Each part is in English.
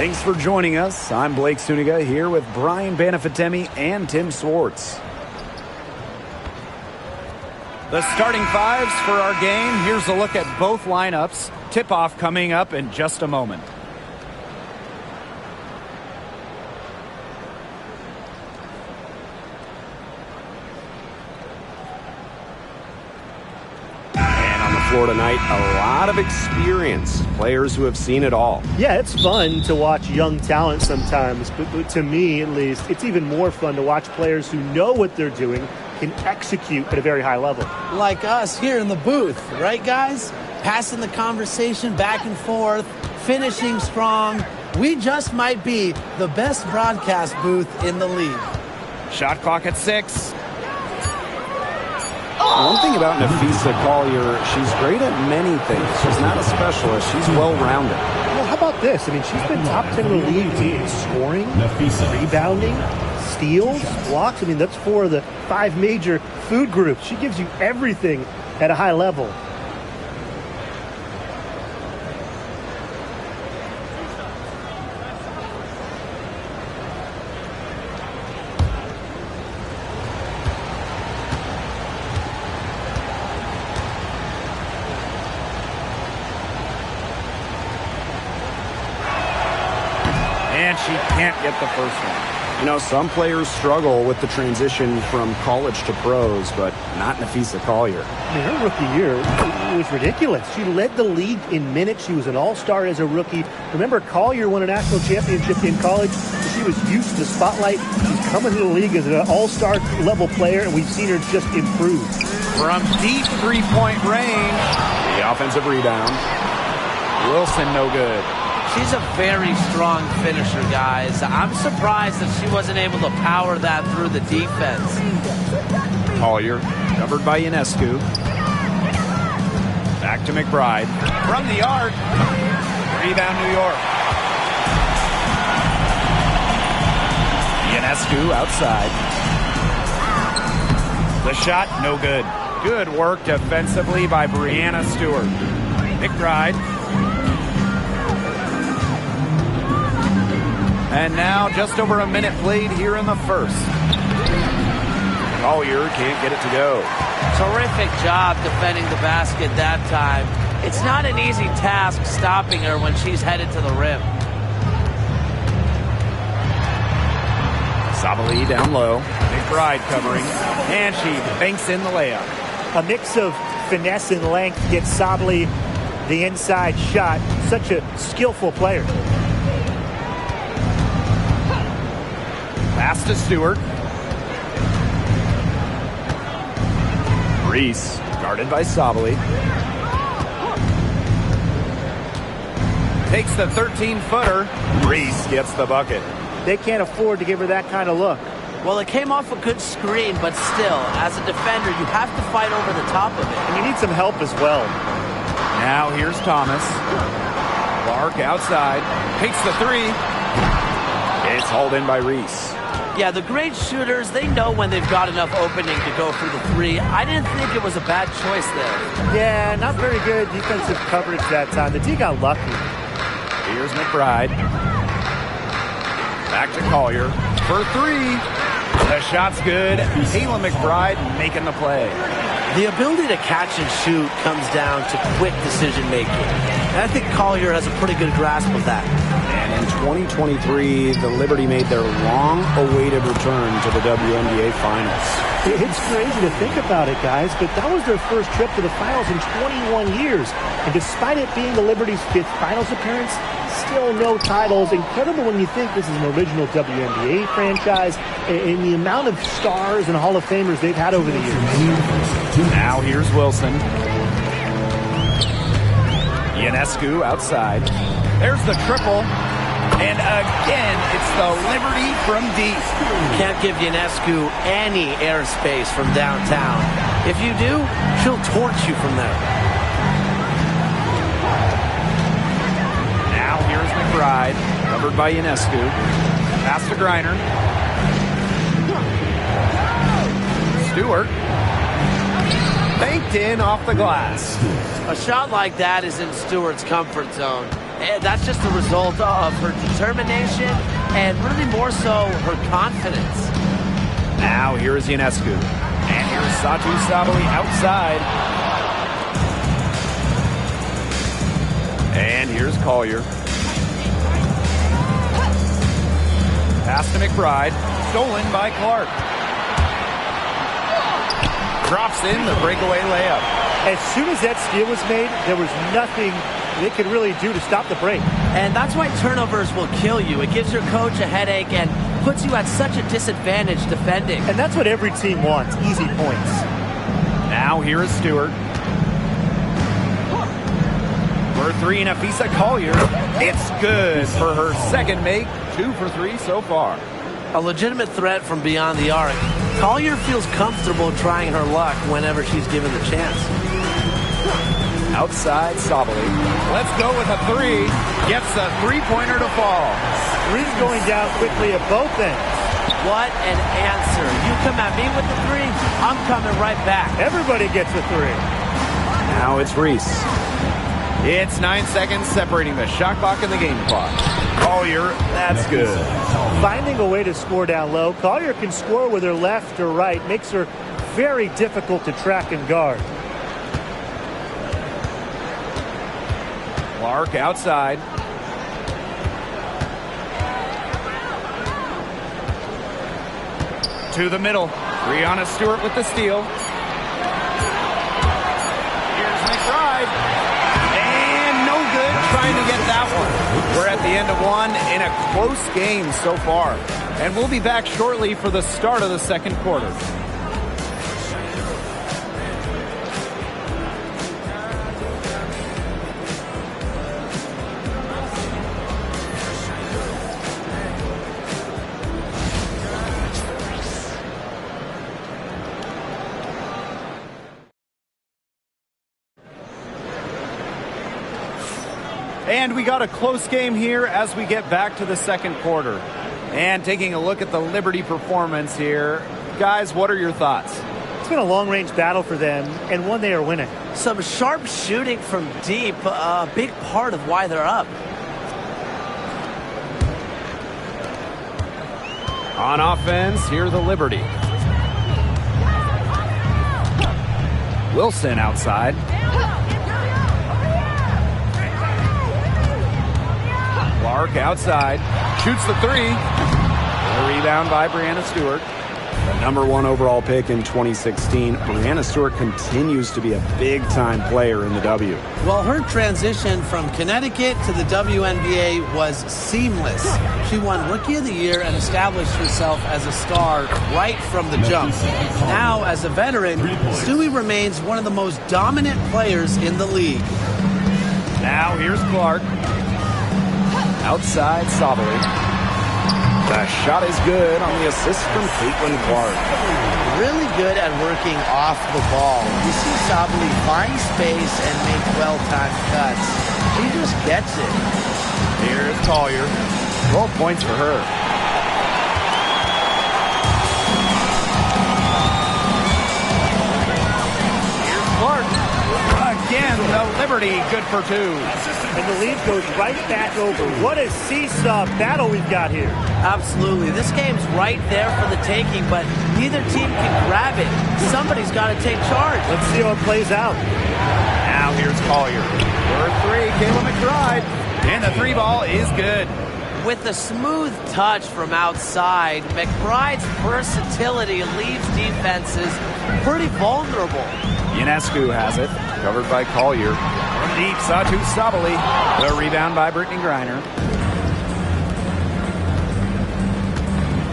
Thanks for joining us. I'm Blake Suniga here with Brian Banafitemi and Tim Swartz. The starting fives for our game. Here's a look at both lineups. Tip-off coming up in just a moment. Floor tonight, a lot of experience, players who have seen it all. Yeah, it's fun to watch young talent sometimes, but to me at least, it's even more fun to watch players who know what they're doing, can execute at a very high level. Like us here in the booth, right guys? Passing the conversation back and forth, finishing strong. We just might be the best broadcast booth in the league. Shot clock at 6. One thing about Napheesa Collier, she's great at many things. She's not a specialist. She's well-rounded. Well, how about this? I mean, she's been top 10 in the league in scoring, rebounding, steals, blocks. I mean, that's 4 of the 5 major food groups. She gives you everything at a high level. And she can't get the first one. You know, some players struggle with the transition from college to pros, but not Napheesa Collier. I mean, her rookie year was ridiculous. She led the league in minutes. She was an all-star as a rookie. Remember, Collier won a national championship in college. She was used to the spotlight. She's coming to the league as an all-star level player, and we've seen her just improve. From deep three-point range. The offensive rebound. Wilson no good. She's a very strong finisher, guys. I'm surprised that she wasn't able to power that through the defense. Collier, covered by Ionescu. Back to McBride. From the arc. Rebound, New York. Ionescu outside. The shot, no good. Good work defensively by Breanna Stewart. McBride. And now just over a minute played here in the first. Collier can't get it to go. Terrific job defending the basket that time. It's not an easy task stopping her when she's headed to the rim. Sabally down low. McBride covering. And she banks in the layup. A mix of finesse and length gets Sabally the inside shot. Such a skillful player. Pass to Stewart. Reese, guarded by Sabally. Takes the 13-footer. Reese gets the bucket. They can't afford to give her that kind of look. Well, it came off a good screen, but still, as a defender, you have to fight over the top of it. And you need some help as well. Now here's Thomas. Clark outside. Takes the 3. It's hauled in by Reese. Yeah, the great shooters, they know when they've got enough opening to go for the 3. I didn't think it was a bad choice there. Yeah, not very good defensive coverage that time. The D got lucky. Here's McBride. Back to Collier for 3. The shot's good. Kayla McBride making the play. The ability to catch and shoot comes down to quick decision making. And I think Collier has a pretty good grasp of that. And in 2023, the Liberty made their long-awaited return to the WNBA Finals. It's crazy to think about it, guys, but that was their first trip to the finals in 21 years. And despite it being the Liberty's 5th finals appearance, still no titles. Incredible when you think this is an original WNBA franchise and the amount of stars and Hall of Famers they've had over the years. Now here's Wilson. Ionescu outside. There's the triple. And again, it's the Liberty from deep. Can't give Ionescu any airspace from downtown. If you do, she'll torch you from there. Now here's McBride, covered by Ionescu. Pass to Griner. Stewart. Banked in off the glass. A shot like that is in Stewart's comfort zone. And that's just the result of her determination and really more so her confidence. Now here is Ionescu. And here's Satu Sabali outside. And here's Collier. Pass to McBride. Stolen by Clark. Drops in the breakaway layup. As soon as that steal was made, there was nothing they could really do to stop the break. And that's why turnovers will kill you. It gives your coach a headache and puts you at such a disadvantage defending. And that's what every team wants, easy points. Now here is Stewart. For three, Napheesa Collier. It's good for her second make. 2 for 3 so far. A legitimate threat from beyond the arc. Collier feels comfortable trying her luck whenever she's given the chance. Outside Sabali. Let's go with a 3. Gets a three-pointer to fall. Three's going down quickly at both ends. What an answer. You come at me with the 3, I'm coming right back. Everybody gets a 3. Now it's Reese. It's 9 seconds separating the shot clock and the game clock. Collier, that's good. Finding a way to score down low. Collier can score with her left or right. Makes her very difficult to track and guard. Clark outside. To the middle. Breanna Stewart with the steal. Here's McBride. And no good trying to get that one. We're at the end of one in a close game so far. And we'll be back shortly for the start of the second quarter. And we got a close game here as we get back to the second quarter. And taking a look at the Liberty performance here. Guys, what are your thoughts? It's been a long-range battle for them, and one they are winning. Some sharp shooting from deep, a big part of why they're up. On offense, here the Liberty. Wilson outside. Clark outside. Shoots the 3. A rebound by Breanna Stewart. The number 1 overall pick in 2016, Breanna Stewart continues to be a big-time player in the W. Well, her transition from Connecticut to the WNBA was seamless. She won Rookie of the Year and established herself as a star right from the jump. Now, as a veteran, Stewie remains one of the most dominant players in the league. Now here's Clark. Outside Sabali. The shot is good on the assist from Caitlin Clark. Really good at working off the ball. You see Sabali find space and make well-timed cuts. She just gets it. Here's Collier. 12 points for her. Here's Clark. Again, the Liberty good for 2. And the lead goes right back over. What a seesaw battle we've got here. Absolutely. This game's right there for the taking, but neither team can grab it. Somebody's got to take charge. Let's see how it plays out. Now here's Collier. For 3, Kayla McBride. And the 3 ball is good. With the smooth touch from outside, McBride's versatility leaves defenses pretty vulnerable. Ionescu has it. Covered by Collier. From deep, Satu Sabali. The rebound by Brittany Griner.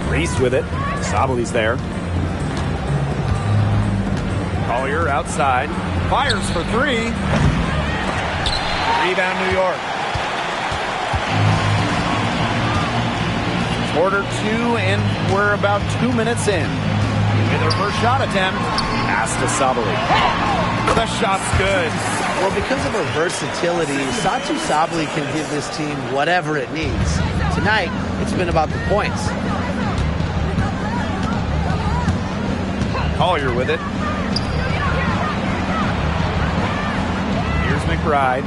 Reese with it. Sabali's there. Collier outside. Fires for 3. Rebound New York. Quarter 2, and we're about 2 minutes in. With her first shot attempt. Pass to Sabali. The shot's good. Well, because of her versatility, Satu Sabali can give this team whatever it needs. Tonight, it's been about the points. Collier with it. Here's McBride.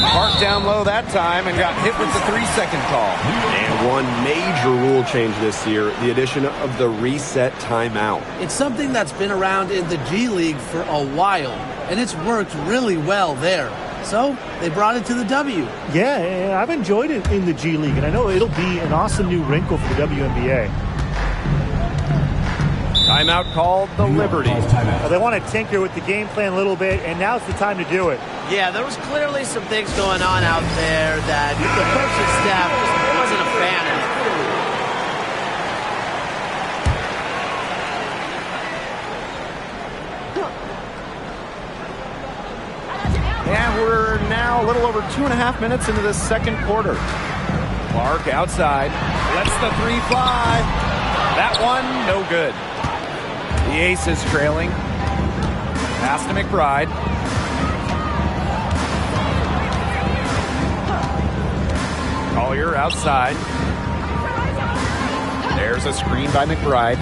Parked down low that time and got hit with the 3-second call. And one major rule change this year, the addition of the reset timeout. It's something that's been around in the G League for a while, and it's worked really well there. So they brought it to the W. Yeah, I've enjoyed it in the G League, and I know it'll be an awesome new wrinkle for the WNBA. Timeout called the Liberty. Well, they want to tinker with the game plan a little bit, and now's the time to do it. Yeah, there was clearly some things going on out there that the coaching staff just wasn't a fan of. And we're now a little over 2.5 minutes into the second quarter. Clark outside, lets the 3 fly. That one, no good. The Aces trailing. Pass to McBride. Collier outside. There's a screen by McBride.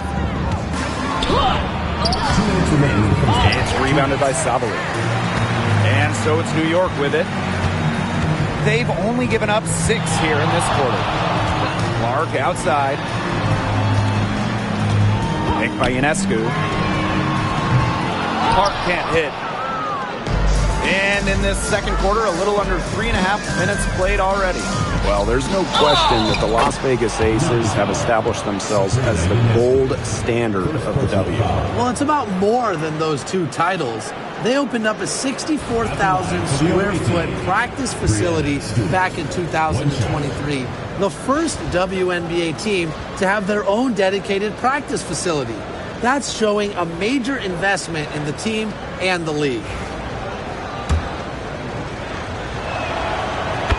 It's rebounded by Sabali. And so it's New York with it. They've only given up 6 here in this quarter. Clark outside. Picked by Ionescu. Clark can't hit. And in this second quarter, a little under 3.5 minutes played already. Well, there's no question that the Las Vegas Aces have established themselves as the gold standard of the W. Well, it's about more than those 2 titles. They opened up a 64,000 square foot practice facility back in 2023. The first WNBA team to have their own dedicated practice facility. That's showing a major investment in the team and the league.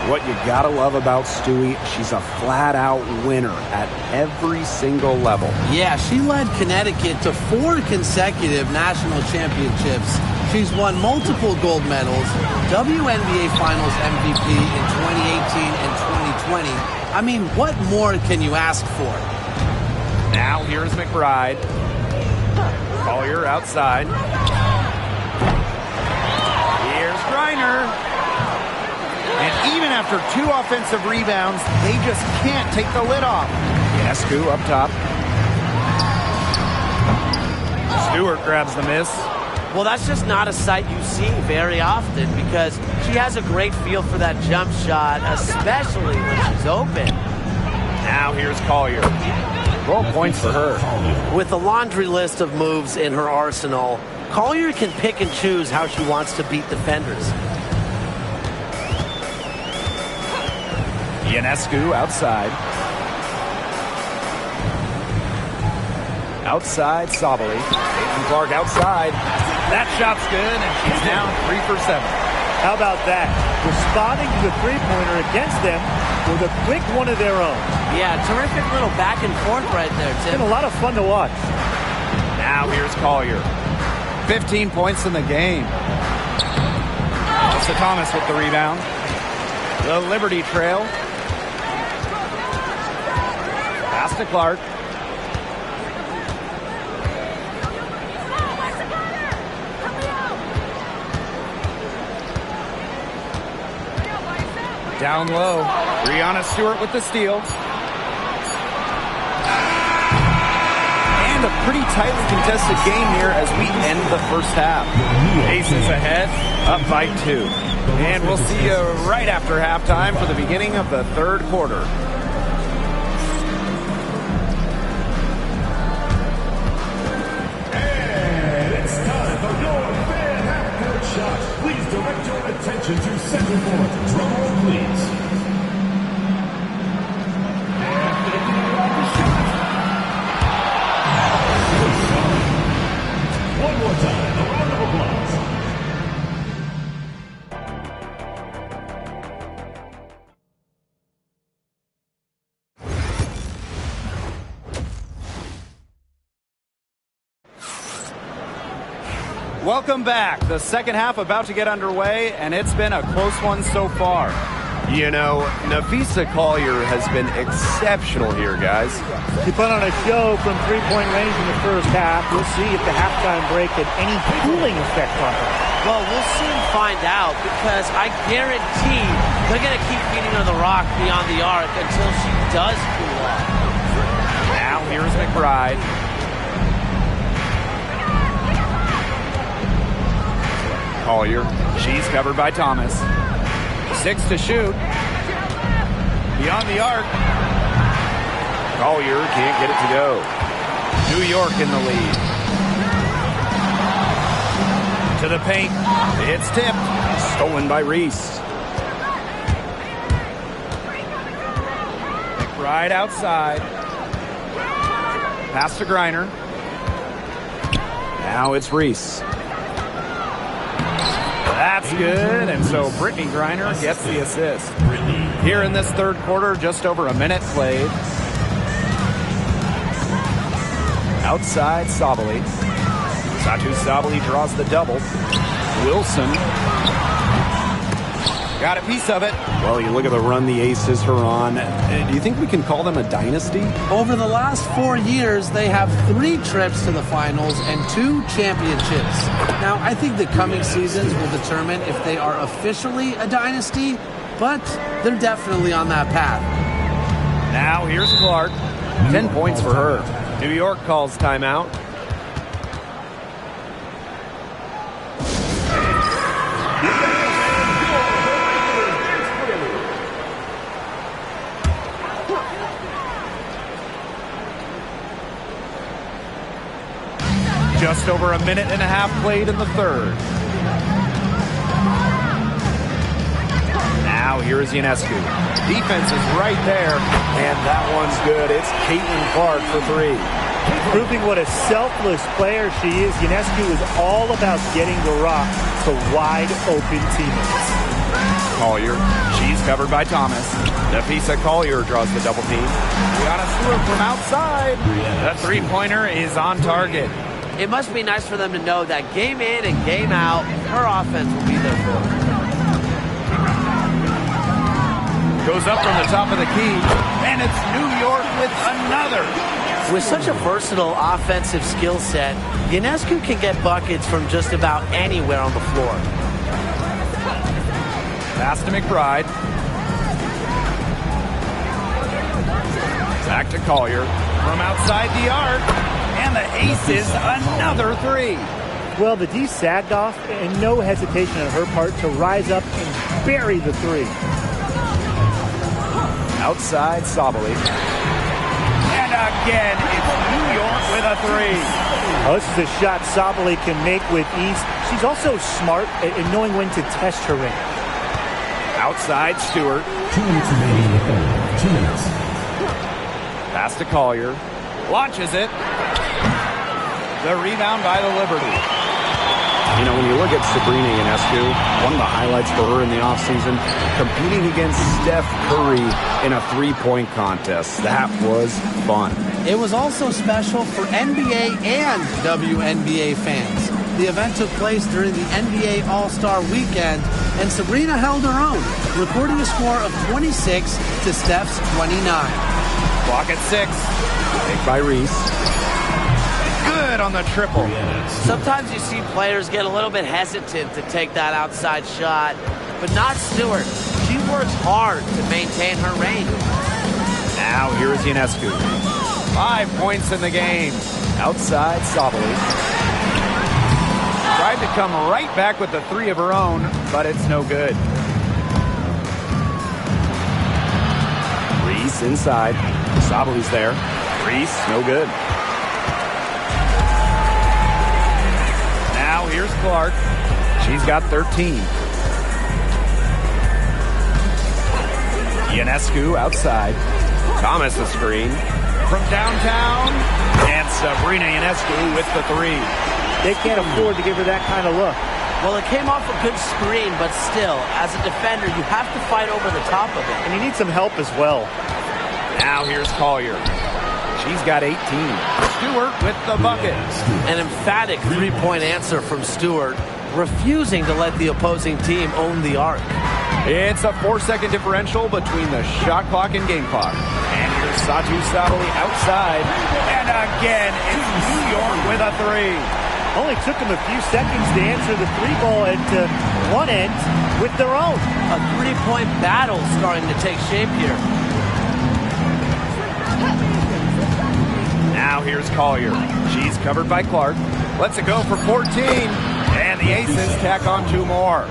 What you gotta love about Stewie, she's a flat-out winner at every single level. Yeah, she led Connecticut to 4 consecutive national championships. She's won multiple gold medals, WNBA Finals MVP in 2018 and 2020. I mean, what more can you ask for? Now here's McBride. Collier outside. Here's Griner. And even after 2 offensive rebounds, they just can't take the lid off. Ionescu up top. Stewart grabs the miss. Well, that's just not a sight you see very often because she has a great feel for that jump shot, especially when she's open. Now here's Collier. 12 points for her. With a laundry list of moves in her arsenal, Collier can pick and choose how she wants to beat defenders. Ionescu outside. Outside, Sabali. Caitlin Clark outside. That shot's good, and she's now 3 for 7. How about that? Responding to the three-pointer against them with a quick one of their own. Yeah, terrific little back and forth right there, Tim. It's been a lot of fun to watch. Now here's Collier. 15 points in the game. Alyssa Thomas with the rebound. The Liberty trail. Pass to Clark. Down low. Breanna Stewart with the steal. And a pretty tightly contested game here as we end the first half. Aces ahead, up by 2. And we'll see you right after halftime for the beginning of the third quarter. And it's time for your fan half-court shot. Please direct your attention to center court. Drum roll, please. One more time, a round of applause. Welcome back. The second half about to get underway, and it's been a close one so far. You know, Napheesa Collier has been exceptional here, guys. She put on a show from three-point range in the first half. We'll see if the halftime break had any cooling effect on her. Well, we'll soon find out because I guarantee they're going to keep feeding her the rock beyond the arc until she does cool off. Now here's McBride. Collier, she's covered by Thomas. 6 to shoot. Beyond the arc. Collier can't get it to go. New York in the lead. To the paint. It's tipped. Stolen by Reese. McBride outside. Pass to Griner. Now it's Reese. That's good, and so Brittany Griner gets the assist. Here in this third quarter, just over a minute played. Outside, Sabally. Satou Sabally draws the double. Wilson got a piece of it. Well, you look at the run the Aces are on. Do you think we can call them a dynasty? Over the last 4 years, they have 3 trips to the finals and 2 championships. Now, I think the coming seasons will determine if they are officially a dynasty, but they're definitely on that path. Now here's Clark. 10 points for her. New York calls timeout. Just over a minute and a half played in the third. Now here is Ionescu. Defense is right there, and that one's good. It's Caitlin Clark for 3. Proving what a selfless player she is, Ionescu is all about getting the rock to wide open teammates. Collier, she's covered by Thomas. Napheesa Collier draws the double team. Brianna Stewart from outside. The three-pointer is on target. It must be nice for them to know that game in and game out, her offense will be there for her. Goes up from the top of the key, and it's New York with another. With such a versatile offensive skill set, Ionescu can get buckets from just about anywhere on the floor. Pass to McBride. Back to Collier. From outside the arc. And the aces, another 3. Well, the D sagged off, and no hesitation on her part to rise up and bury the 3. Outside, Sabally. And again, it's New York with a 3. Oh, this is a shot Sabally can make with ease. She's also smart in knowing when to test her range. Outside, Stewart. 2 minutes remaining in the third. 2 minutes. Pass to Collier. Launches it. The rebound by the Liberty. You know, when you look at Sabrina Ionescu, one of the highlights for her in the offseason, competing against Steph Curry in a three-point contest. That was fun. It was also special for NBA and WNBA fans. The event took place during the NBA All-Star Weekend, and Sabrina held her own, recording a score of 26 to Steph's 29. Clock at 6. Big by Reese. Good on the triple. Sometimes you see players get a little bit hesitant to take that outside shot, but not Stewart. She works hard to maintain her range. Now here's Ionescu. 5 points in the game. Outside, Sabally. Tried to come right back with the 3 of her own, but it's no good. Reese inside. Sabally's there. Reese, no good. Now here's Clark. She's got 13. Ionescu outside. Thomas the screen. From downtown. And Sabrina Ionescu with the 3. They can't afford to give her that kind of look. Well, it came off a good screen, but still, as a defender, you have to fight over the top of it. And you need some help as well. Now here's Collier. She's got 18. Stewart with the bucket. An emphatic three-point answer from Stewart, refusing to let the opposing team own the arc. It's a 4-second differential between the shot clock and game clock. And here's Satu Sabali outside. And again, it's New York with a three. Only took them a few seconds to answer the three ball at one end with their own. A three-point battle starting to take shape here. Now here's Collier. She's covered by Clark. Lets it go for 14. And the Aces tack on 2 more.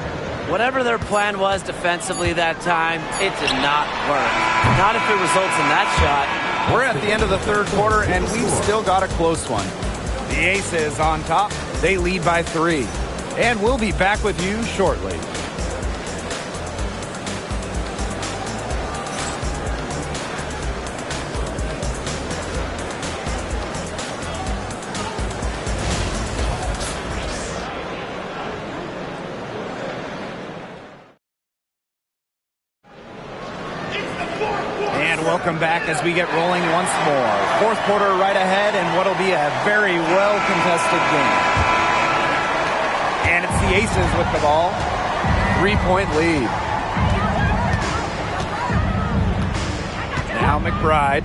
Whatever their plan was defensively that time, it did not work. Not if it results in that shot. We're at the end of the third quarter, and we've still got a close one. The Aces on top. They lead by 3. And we'll be back with you shortly. Welcome back as we get rolling once more. Fourth quarter right ahead, and what'll be a very well-contested game. And it's the Aces with the ball. 3-point lead. Now McBride.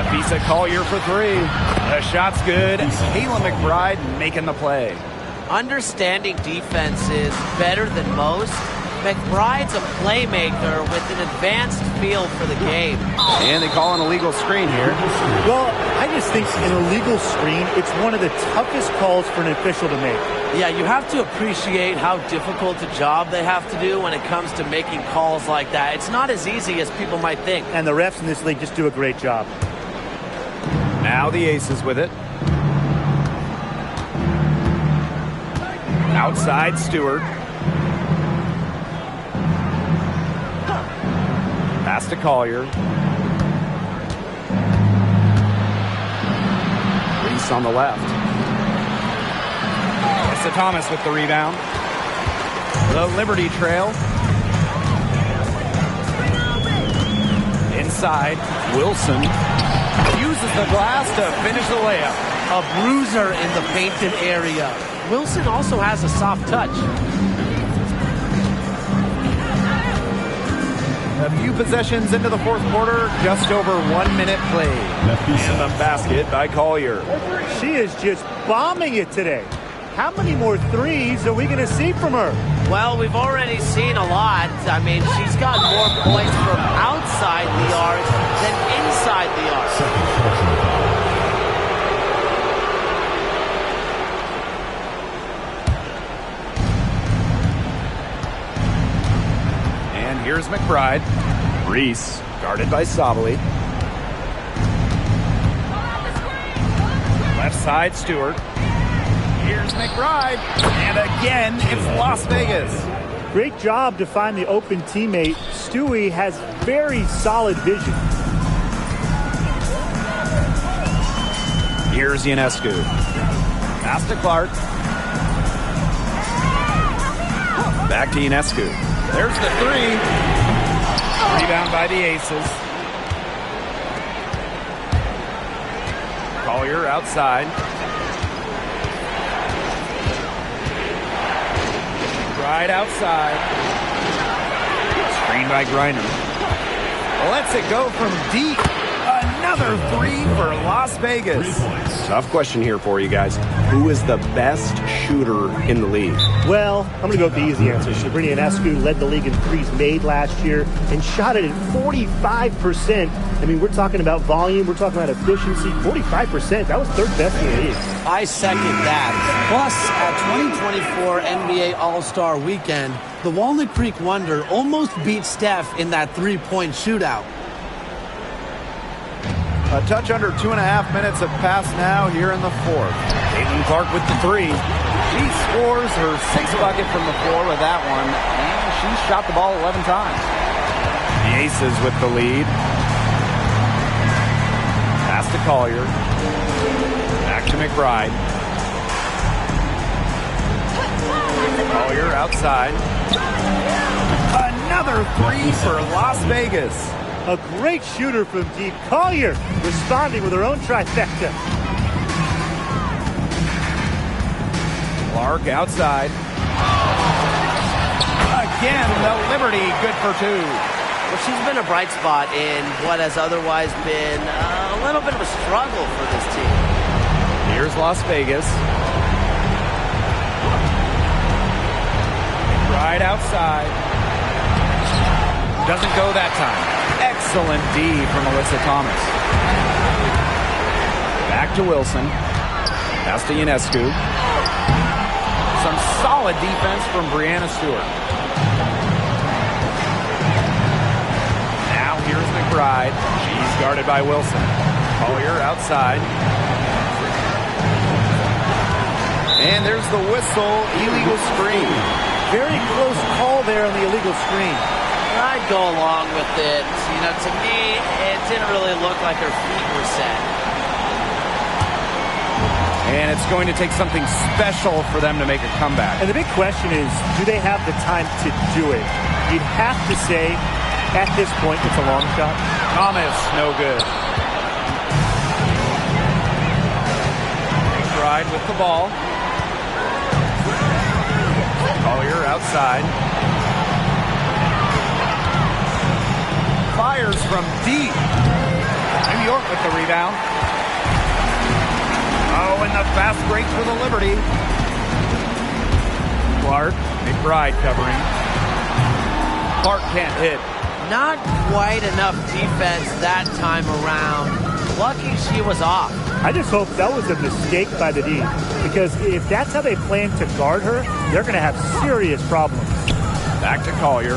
Afisa Collier for 3. The shot's good. Kayla McBride making the play. Understanding defense is better than most. McBride's a playmaker with an advanced feel for the game. And they call an illegal screen here. Well, I just think an illegal screen, it's one of the toughest calls for an official to make. Yeah, you have to appreciate how difficult a job they have to do when it comes to making calls like that. It's not as easy as people might think. And the refs in this league just do a great job. Now the Aces with it. Outside Stewart. Pass to Collier. Reese on the left. Alyssa Thomas with the rebound. The Liberty trail. Inside. Wilson uses the glass to finish the layup. A bruiser in the painted area. Wilson also has a soft touch. A few possessions into the fourth quarter, just over 1 minute played. And the basket by Collier. She is just bombing it today. How many more threes are we going to see from her? Well, we've already seen a lot. I mean, she's got more points from outside the arc than inside the arc. Here's McBride. Reese, guarded by Sabali. Left side, Stewart. Here's McBride. And again, it's Las Vegas. Great job to find the open teammate. Stewie has very solid vision. Here's Ionescu. Pass to Clark. Back to Ionescu. There's the 3. Rebound by the Aces. Collier outside. Right outside. Screened by Griner. Lets it go from deep. Another 3 for Las Vegas. Tough question here for you guys. Who is the best shooter in the league? Well, I'm going to go with the easy answer. Sabrina Ionescu led the league in threes made last year and shot it at 45%. I mean, we're talking about volume. We're talking about efficiency. 45%. That was third best in the league. I second that. Plus, at 2024 NBA All-Star Weekend, the Walnut Creek Wonder almost beat Steph in that three-point shootout. A touch under 2.5 minutes have passed now here in the fourth. Caitlin Clark with the 3. She scores her 6th bucket from the floor with that one, and she shot the ball 11 times. The Aces with the lead. Pass to Collier. Back to McBride. Collier outside. Another 3 for Las Vegas. A great shooter from deep. Collier responding with her own trifecta. Clark outside. again, the Liberty good for 2. Well, she's been a bright spot in what has otherwise been a little bit of a struggle for this team. Here's Las Vegas. Right outside. Doesn't go that time. Excellent D from Alyssa Thomas. Back to Wilson. Pass to Ionescu. Some solid defense from Breanna Stewart. Now here's McBride. She's guarded by Wilson. Collier outside. And there's the whistle. Illegal screen. Very close call there on the illegal screen. I'd go along with it. You know, to me, it didn't really look like her feet were set. And it's going to take something special for them to make a comeback. And the big question is, do they have the time to do it? You'd have to say, at this point, it's a long shot. Thomas, no good. McBride with the ball. Collier outside. Fires from deep. New York with the rebound. Oh, and the fast break for the Liberty. Clark, McBride covering. Clark can't hit. Not quite enough defense that time around. Lucky she was off. I just hope that was a mistake by the D, because if that's how they plan to guard her, they're going to have serious problems. Back to Collier.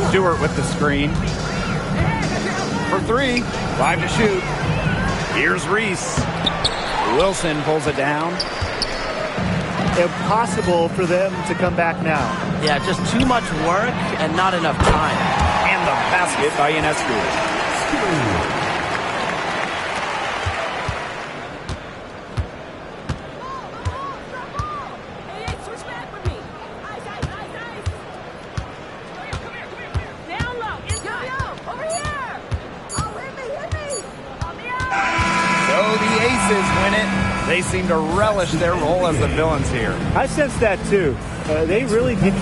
Stewart with the screen. For 3. 5 to shoot. Here's Reese. Wilson pulls it down. Impossible for them to come back now. Yeah, just too much work and not enough time. And the basket by Ionescu. They seem to relish their role as the villains here. I sense that too. They really get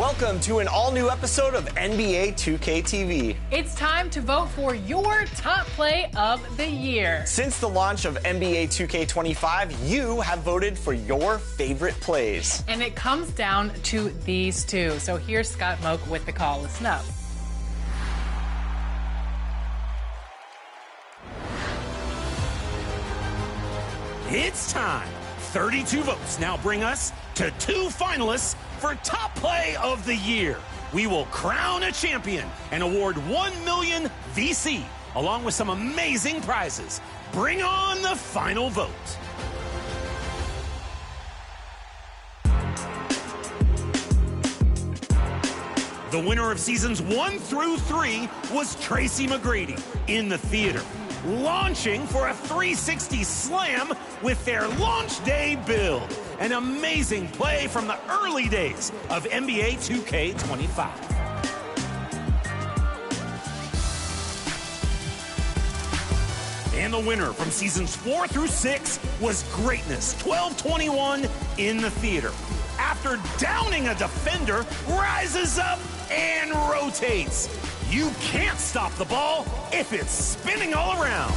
Welcome to an all-new episode of NBA 2K TV. It's time to vote for your top play of the year. Since the launch of NBA 2K25, you have voted for your favorite plays. And it comes down to these two. So here's Scott Moak with the call. Listen up. It's time. 32 votes now bring us to 2 finalists for top play of the year. We will crown a champion and award 1 million VC, along with some amazing prizes. Bring on the final vote. The winner of seasons 1 through 3 was Tracy McGrady in the theater, launching for a 360 slam with their launch day build. An amazing play from the early days of NBA 2K25. And the winner from seasons 4 through 6 was Greatness 1221 in the theater. After downing a defender, rises up and rotates. You can't stop the ball if it's spinning all around.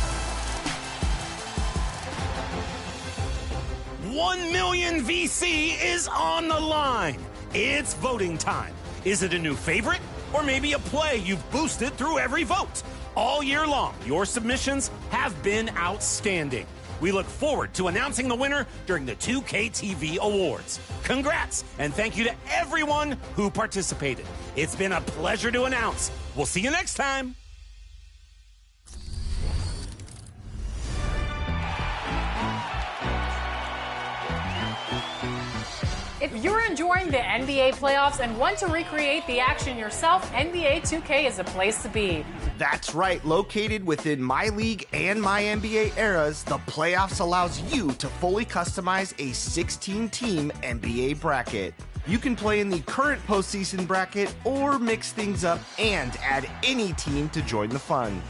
1 million VC is on the line. It's voting time. Is it a new favorite or maybe a play you've boosted through every vote? All year long, your submissions have been outstanding. We look forward to announcing the winner during the 2K TV Awards. Congrats, and thank you to everyone who participated. It's been a pleasure to announce. We'll see you next time. If you're enjoying the NBA playoffs and want to recreate the action yourself, NBA 2K is the place to be. That's right. Located within My League and My NBA eras, the playoffs allows you to fully customize a 16-team NBA bracket. You can play in the current postseason bracket or mix things up and add any team to join the fun.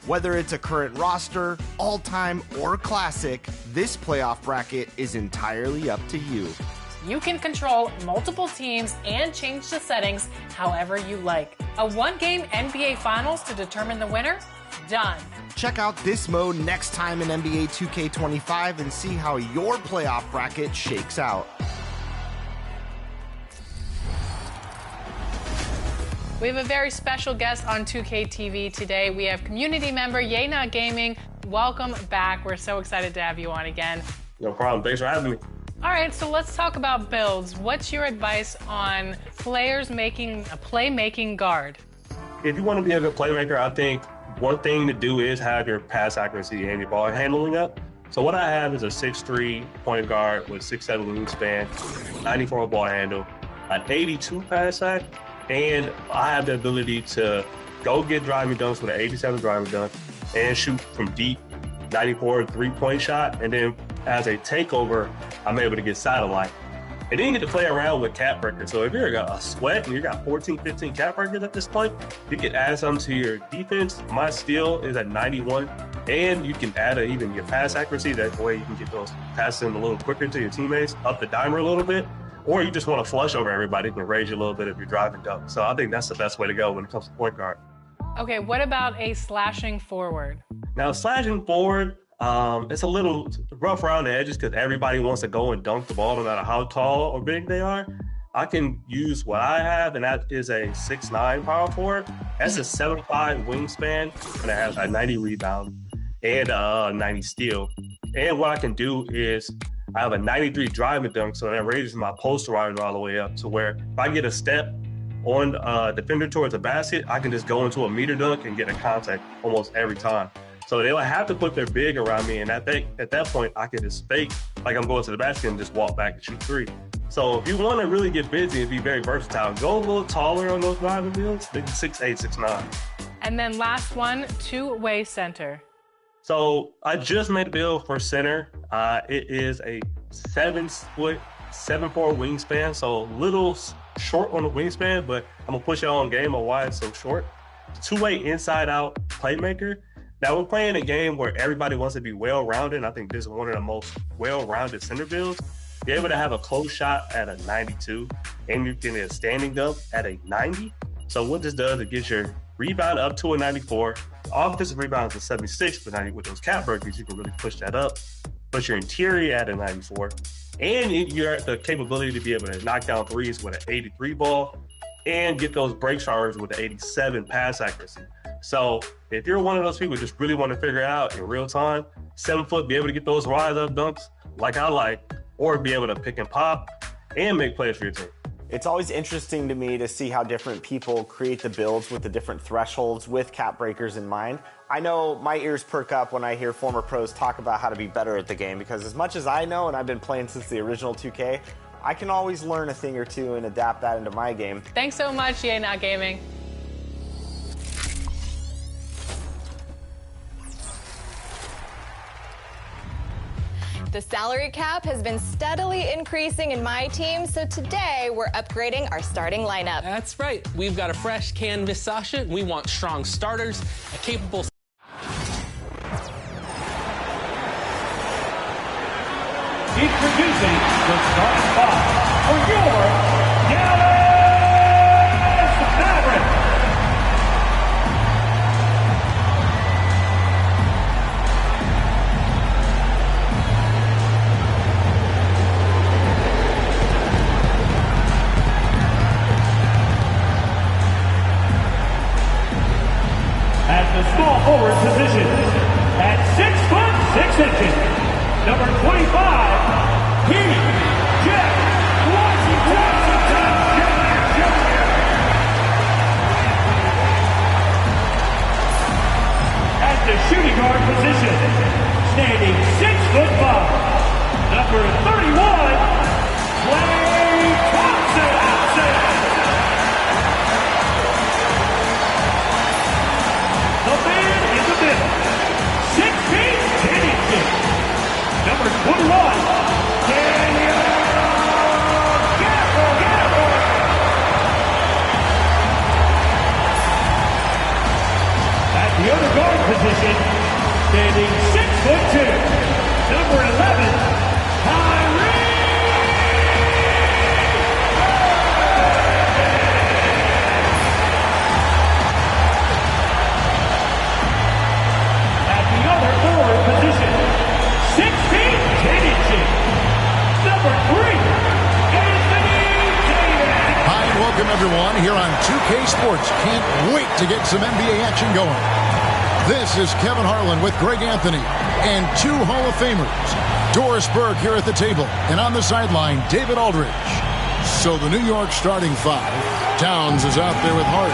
Whether it's a current roster, all-time, or classic, this playoff bracket is entirely up to you. You can control multiple teams and change the settings however you like. A one-game NBA Finals to determine the winner? Done. Check out this mode next time in NBA 2K25 and see how your playoff bracket shakes out. We have a very special guest on 2K TV today. We have community member Yena Gaming. Welcome back. We're so excited to have you on again. No problem. Thanks for having me. All right, so let's talk about builds. What's your advice on players making a playmaking guard? If you want to be a good playmaker, I think one thing to do is have your pass accuracy and your ball handling up. So what I have is a 6'3" point guard with 6'7" wingspan, 94 ball handle, an 82 pass act, and I have the ability to go get driving dunks with an 87 driving dunk and shoot from deep, 94 three-point shot, and then as a takeover, I'm able to get satellite. And then you get to play around with cap breakers. So if you're a sweat and you got 14, 15 cap breakers at this point, you can add some to your defense. My steal is at 91, and you can add even your pass accuracy. That way you can get those passes in a little quicker to your teammates, up the dimer a little bit. Or you just want to flush over everybody, you can raise you a little bit if you're driving dunk. So I think that's the best way to go when it comes to point guard. Okay, what about a slashing forward? Now, slashing forward, it's a little rough around the edges because everybody wants to go and dunk the ball no matter how tall or big they are. I can use what I have, and that is a 6'9" power forward. That's a 7'5" wingspan, and it has a 90 rebound and a 90 steal. And what I can do is I have a 93 driving dunk, so that raises my posterizer all the way up to where if I get a step on a defender towards a basket, I can just go into a meter dunk and get a contact almost every time. So they would have to put their big around me, and at that point, I can just fake like I'm going to the basket and just walk back and shoot three. So if you want to really get busy and be very versatile, go a little taller on those driving builds, maybe 6'8", 6'9". And then last one, two-way center. So I just made a build for center. It is a 7'4" wingspan, so a little short on the wingspan, but I'm gonna push it on game on why it's so short. Two-way inside-out playmaker. Now we're playing a game where everybody wants to be well-rounded. I think this is one of the most well-rounded center builds. be able to have a close shot at a 92, and you can get a standing dunk at a 90. So what this does, it gets your rebound up to a 94. Offensive rebounds is 76, but now with those cap breakers, you can really push that up. Put your interior at a 94. And you're at the capability to be able to knock down threes with an 83 ball and get those break showers with an 87 pass accuracy. So if you're one of those people who just really want to figure it out in real time, 7 foot, be able to get those rise up dunks like I like, or be able to pick and pop and make plays for your team. It's always interesting to me to see how different people create the builds with the different thresholds with cap breakers in mind. I know my ears perk up when I hear former pros talk about how to be better at the game, because as much as I know, and I've been playing since the original 2K, I can always learn a thing or two and adapt that into my game. Thanks so much, EA Not Gaming. The salary cap has been steadily increasing in my team, so today we're upgrading our starting lineup. That's right. We've got a fresh canvas, Sasha. We want strong starters, a capable... Introducing the starting five for your Dallas Mavericks. At the small forward position, at 6'6" number 25, Jeff Washington Jr. At the shooting guard position, standing 6'5", number 31, Klay Thompson. The man in the middle, 6 feet 10 inches, number 21, Daniel Gafford. At the other guard position, standing 6'2", number 11, Kyrie. At the other forward position, 6 feet 10 inches, number 3, Anthony Davis. Hi, and welcome everyone here on 2K Sports. Can't wait to get some NBA action going. This is Kevin Harlan with Greg Anthony and 2 Hall of Famers. Doris Burke here at the table, and on the sideline, David Aldridge. So the New York starting 5. Towns is out there with Hart.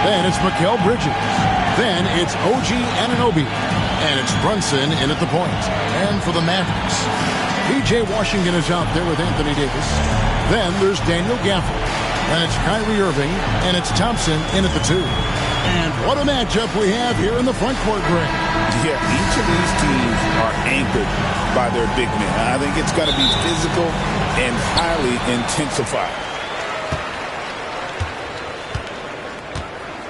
Then it's Mikal Bridges. Then it's OG Anunoby. And it's Brunson in at the point. And for the Mavericks, P.J. Washington is out there with Anthony Davis. Then there's Daniel Gafford. And it's Kyrie Irving. And it's Thompson in at the 2. And what a matchup we have here in the front court, Greg. Yeah, each of these teams are anchored by their big men. I think it's going to be physical and highly intensified.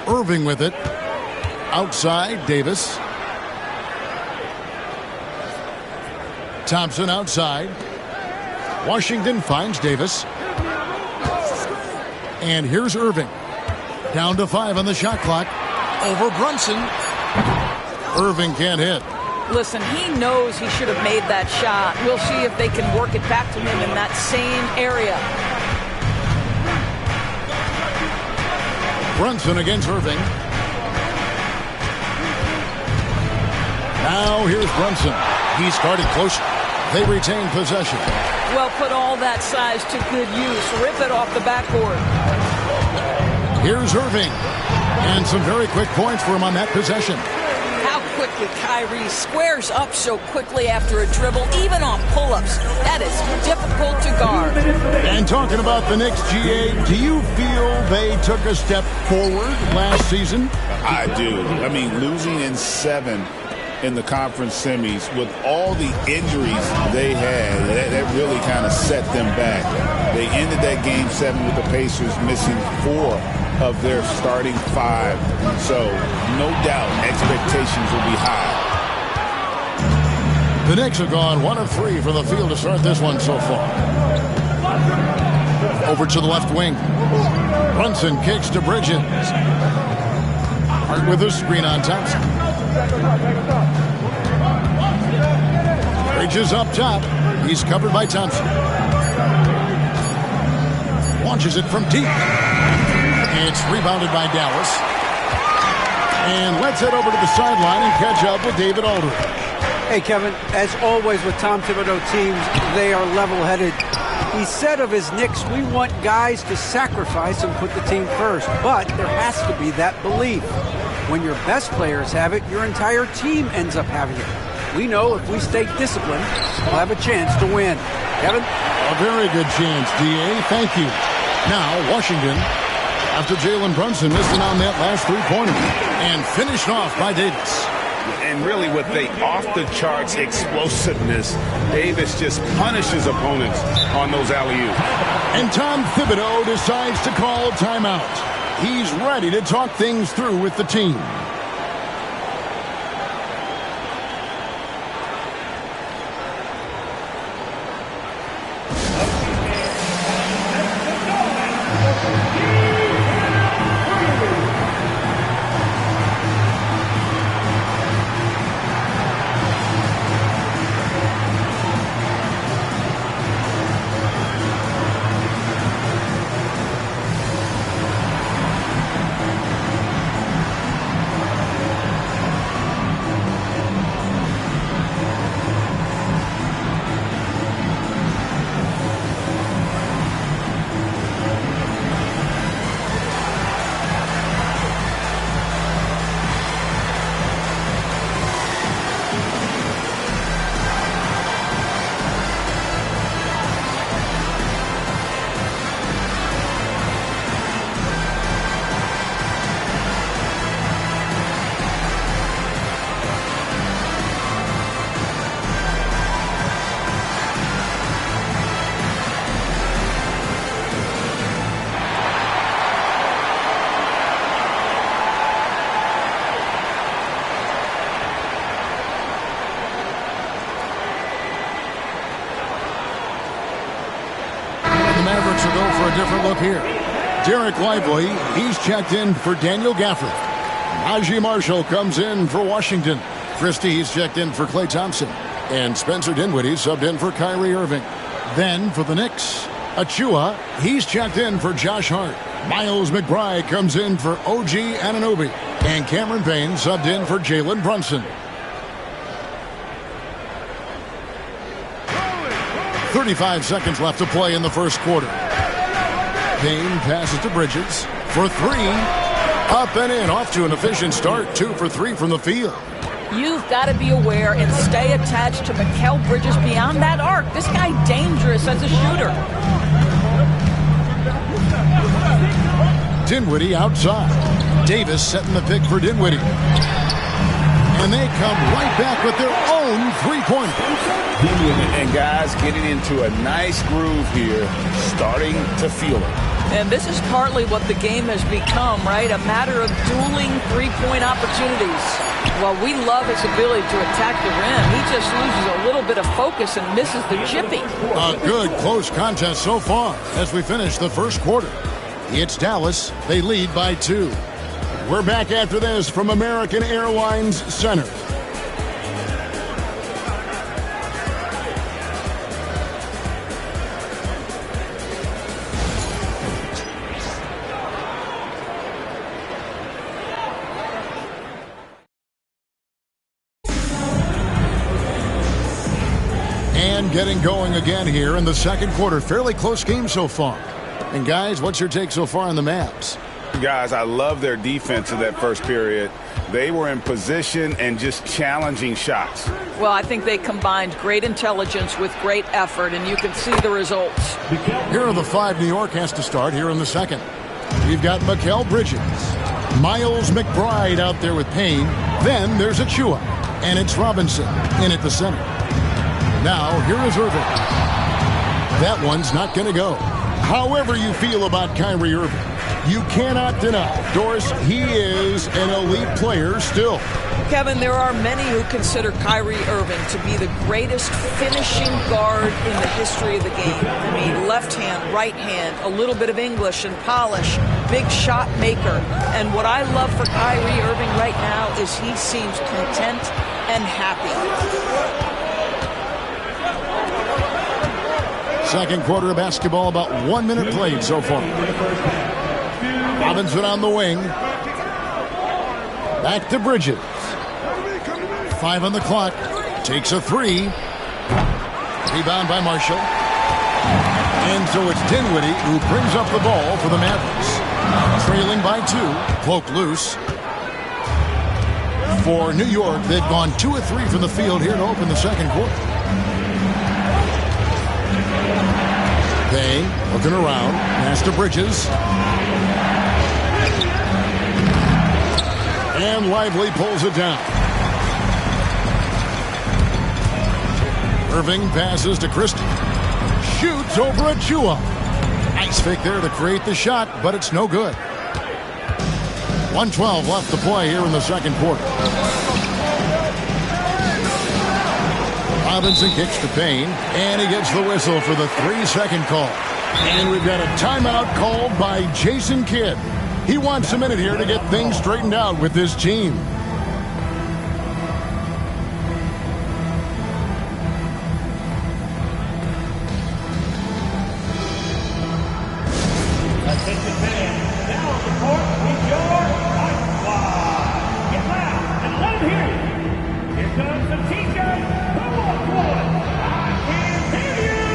Irving with it. Outside, Davis. Thompson outside. Washington finds Davis. And here's Irving. Down to 5 on the shot clock. Over Brunson. Irving can't hit. Listen, he knows he should have made that shot. We'll see if they can work it back to him in that same area. Brunson against Irving. Now here's Brunson. He's guarded close. They retain possession. Well, put all that size to good use. Rip it off the backboard. Here's Irving. And some very quick points for him on that possession. How quickly Kyrie squares up so quickly after a dribble, even on pull-ups. That is difficult to guard. And talking about the Knicks, GA, do you feel they took a step forward last season? I do. I mean, losing in 7 in the conference semis with all the injuries they had, that really kind of set them back. They ended that game 7 with the Pacers missing 4 of their starting 5. So no doubt expectations will be high. The Knicks have gone 1 of 3 from the field to start this one so far. Over to the left wing. Brunson kicks to Bridges. Hart with a screen on Thompson. Bridges up top. He's covered by Thompson. Launches it from deep. It's rebounded by Dallas. And let's head over to the sideline and catch up with David Aldridge. Hey, Kevin, as always with Tom Thibodeau teams, they are level-headed. He said of his Knicks, we want guys to sacrifice and put the team first. But there has to be that belief. When your best players have it, your entire team ends up having it. We know if we stay disciplined, we'll have a chance to win. Kevin? A very good chance, D.A. Thank you. Now, Washington, after Jalen Brunson missing on that last three-pointer, and finished off by Davis. And really with the off-the-charts explosiveness, Davis just punishes opponents on those alley-oops. And Tom Thibodeau decides to call timeout. He's ready to talk things through with the team. Mavericks will go for a different look here. Derek Lively, he's checked in for Daniel Gafford. Najee Marshall comes in for Washington. Christie, he's checked in for Klay Thompson. And Spencer Dinwiddie subbed in for Kyrie Irving. Then for the Knicks, Achua, he's checked in for Josh Hart. Miles McBride comes in for OG Anunoby. And Cameron Payne subbed in for Jalen Brunson. 35 seconds left to play in the first quarter. Payne passes to Bridges for three. Up and in, off to an efficient start. 2 for 3 from the field. You've got to be aware and stay attached to Mikal Bridges beyond that arc. This guy dangerous as a shooter. Dinwiddie outside. Davis setting the pick for Dinwiddie. And they come right back with their own three-pointer. And guys getting into a nice groove here, starting to feel it. And this is partly what the game has become, right? A matter of dueling three-point opportunities. While we love his ability to attack the rim, he just loses a little bit of focus and misses the jippy. A good close contest so far as we finish the first quarter. It's Dallas. They lead by 2. We're back after this from American Airlines Center. And getting going again here in the second quarter. Fairly close game so far. And guys, what's your take so far on the Mavs? Guys, I love their defense in that first period. They were in position and just challenging shots. Well, I think they combined great intelligence with great effort, and you can see the results. Here are the 5 New York has to start here in the second. We've got Mikal Bridges. Miles McBride out there with Payne. Then there's Achua. And it's Robinson in at the center. Now, here is Irving. That one's not going to go. However you feel about Kyrie Irving, you cannot deny, Doris, he is an elite player still. Kevin, there are many who consider Kyrie Irving to be the greatest finishing guard in the history of the game. I mean, left hand, right hand, a little bit of English and polish, big shot maker. And what I love for Kyrie Irving right now is he seems content and happy. Second quarter of basketball, about 1 minute played so far. Robinson on the wing. Back to Bridges. 5 on the clock. Takes a 3. Rebound by Marshall. And so it's Dinwiddie who brings up the ball for the Mavericks. Trailing by 2. Cloak loose. For New York, they've gone 2 of 3 from the field here to open the second quarter. Payne looking around. Pass to Bridges. And Lively pulls it down. Irving passes to Christie. Shoots over at Chua. Nice fake there to create the shot, but it's no good. 1:12 left to play here in the second quarter. Robinson kicks to Payne, and he gets the whistle for the 3-second call. And we've got a timeout called by Jason Kidd. He wants a minute here to get things straightened out with this team. Attention fans, now on the court is your Ice Squad. Get loud and let them hear you. Here comes the TJ. Come on, boy. I can hear you.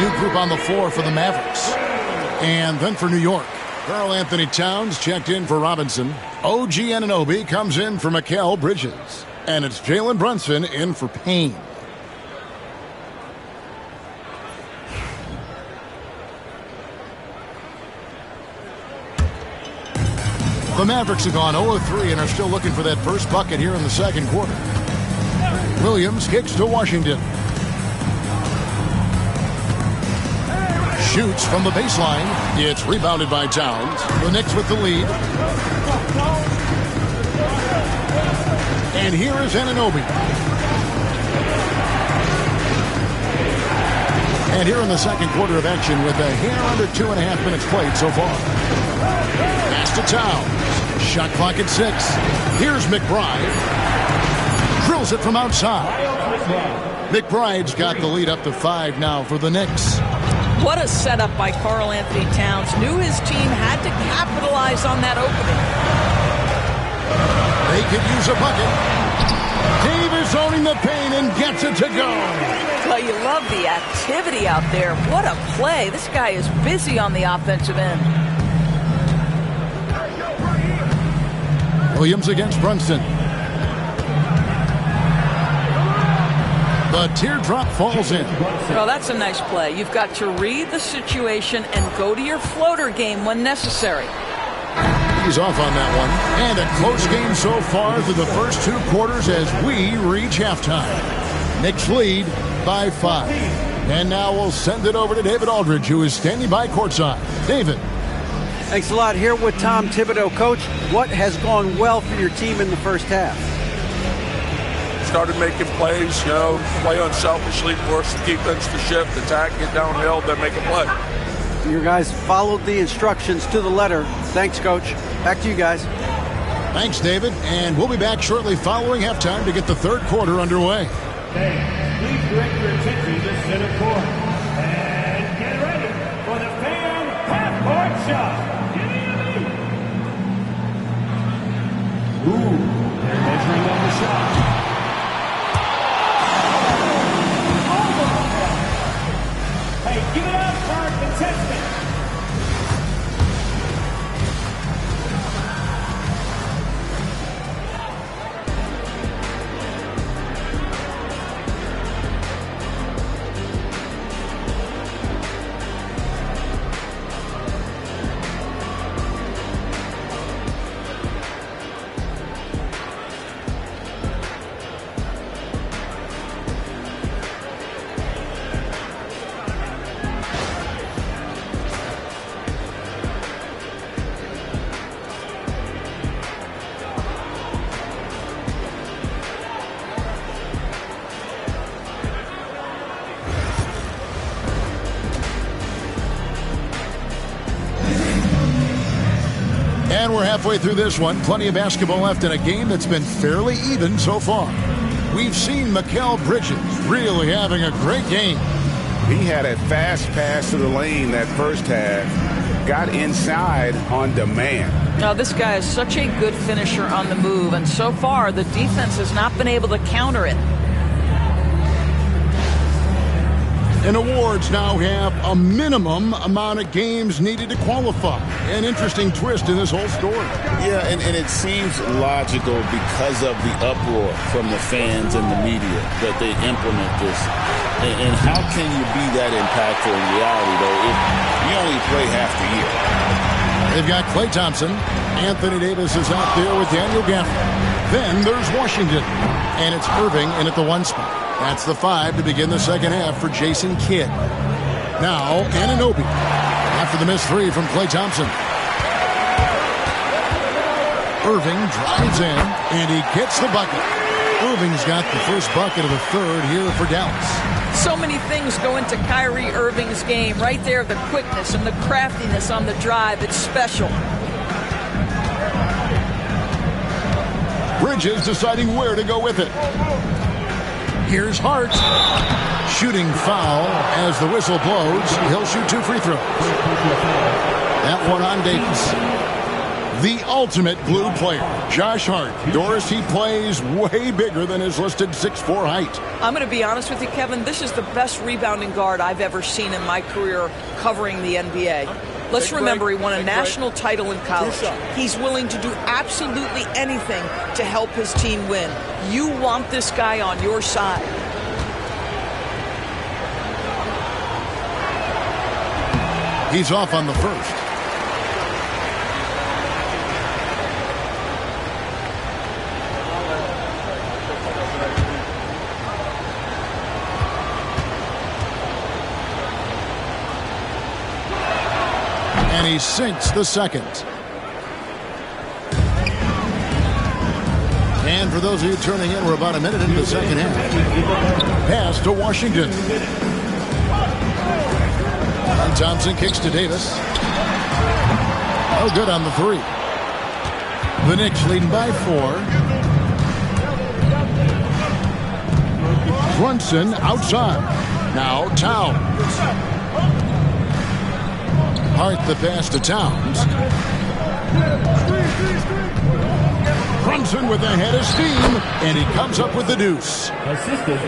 New group on the floor for the Mavericks. And then for New York, Karl Anthony Towns checked in for Robinson. OG Anunoby comes in for Mikal Bridges. And it's Jalen Brunson in for Payne. The Mavericks have gone 0-3 and are still looking for that first bucket here in the second quarter. Williams kicks to Washington. Shoots from the baseline. It's rebounded by Towns. The Knicks with the lead. And here is Anunoby. And here in the second quarter of action with a hair under 2.5 minutes played so far. Pass to Towns. Shot clock at 6. Here's McBride. Drills it from outside. McBride's got the lead up to 5 now for the Knicks. What a setup by Karl Anthony Towns. Knew his team had to capitalize on that opening. They could use a bucket. Davis owning the paint and gets it to go. Well, you love the activity out there. What a play. This guy is busy on the offensive end. Williams against Brunson. The teardrop falls in. Well, that's a nice play. You've got to read the situation and go to your floater game when necessary. He's off on that one. And a close game so far through the first 2 quarters as we reach halftime. Knicks lead by 5. And now we'll send it over to David Aldridge, who is standing by courtside. David. Thanks a lot. Here with Tom Thibodeau. Coach, what has gone well for your team in the first half? started making plays, play unselfishly, force the defense to shift, attack, get downhill, then make a play. Your guys followed the instructions to the letter. Thanks, Coach. Back to you guys. Thanks, David. And we'll be back shortly following halftime to get the third quarter underway. Please direct your attention to center court. And get ready for the fan half-court shot. Ooh, they're measuring on the shot. Hey, give it up for our contestant. And we're halfway through this one. Plenty of basketball left in a game that's been fairly even so far. We've seen Mikal Bridges really having a great game. He had a fast pass to the lane that first half. Got inside on demand. Now, this guy is such a good finisher on the move, and so far the defense has not been able to counter it. And awards now have a minimum amount of games needed to qualify. An interesting twist in this whole story. Yeah, and it seems logical because of the uproar from the fans and the media that they implement this. And how can you be that impactful in reality, though, if you only play half the year? They've got Klay Thompson. Anthony Davis is out there with Daniel Gafford. Then there's Washington. And it's Irving in at the 1 spot. That's the 5 to begin the second half for Jason Kidd. Now, Anunoby. After the missed 3 from Klay Thompson. Irving drives in, and he gets the bucket. Irving's got the first bucket of the third here for Dallas. So many things go into Kyrie Irving's game. Right there, the quickness and the craftiness on the drive. It's special. Bridges deciding where to go with it. Here's Hart. Shooting foul as the whistle blows. He'll shoot 2 free throws. That one on Davis. The ultimate glue player, Josh Hart. Doris, he plays way bigger than his listed 6'4" height. I'm going to be honest with you, Kevin. This is the best rebounding guard I've ever seen in my career covering the NBA. Let's remember, he won a national title in college. He's willing to do absolutely anything to help his team win. You want this guy on your side. He's off on the first. And he sinks the second. And for those of you turning in, we're about a minute into the second half. Pass to Washington. And Thompson kicks to Davis. Oh, good on the 3. The Knicks leading by 4. Brunson outside. Now Towns. Hart the pass to Towns. Brunson with a head of steam, and he comes up with the deuce.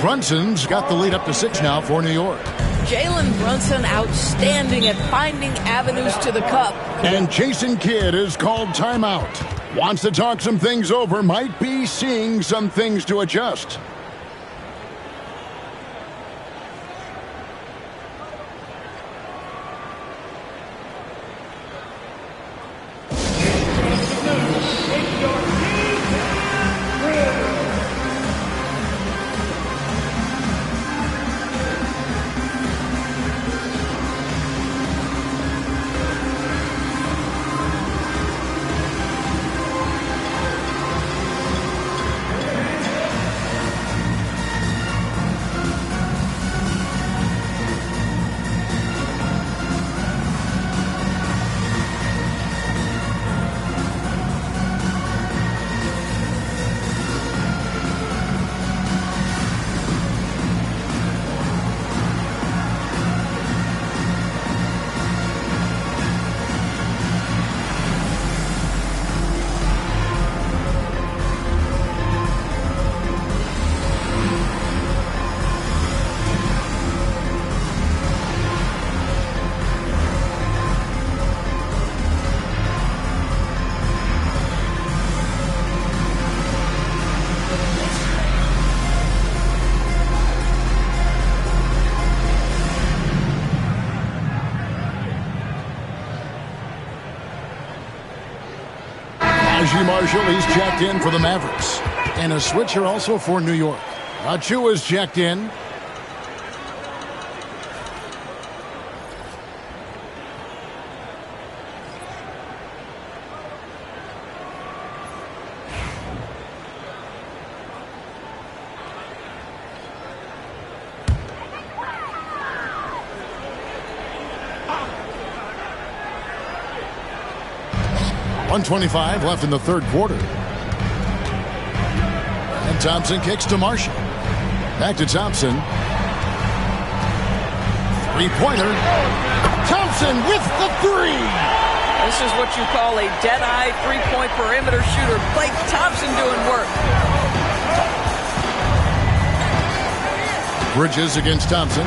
Brunson's got the lead up to 6 now for New York. Jalen Brunson outstanding at finding avenues to the cup. And Jason Kidd is called timeout. Wants to talk some things over, might be seeing some things to adjust. Najee Marshall, he's checked in for the Mavericks. And a switcher also for New York. Achiuwa's checked in. .125 left in the third quarter. And Thompson kicks to Marshall. Back to Thompson. Three-pointer. Thompson with the three. This is what you call a dead-eye three-point perimeter shooter. Klay Thompson doing work. Bridges against Thompson.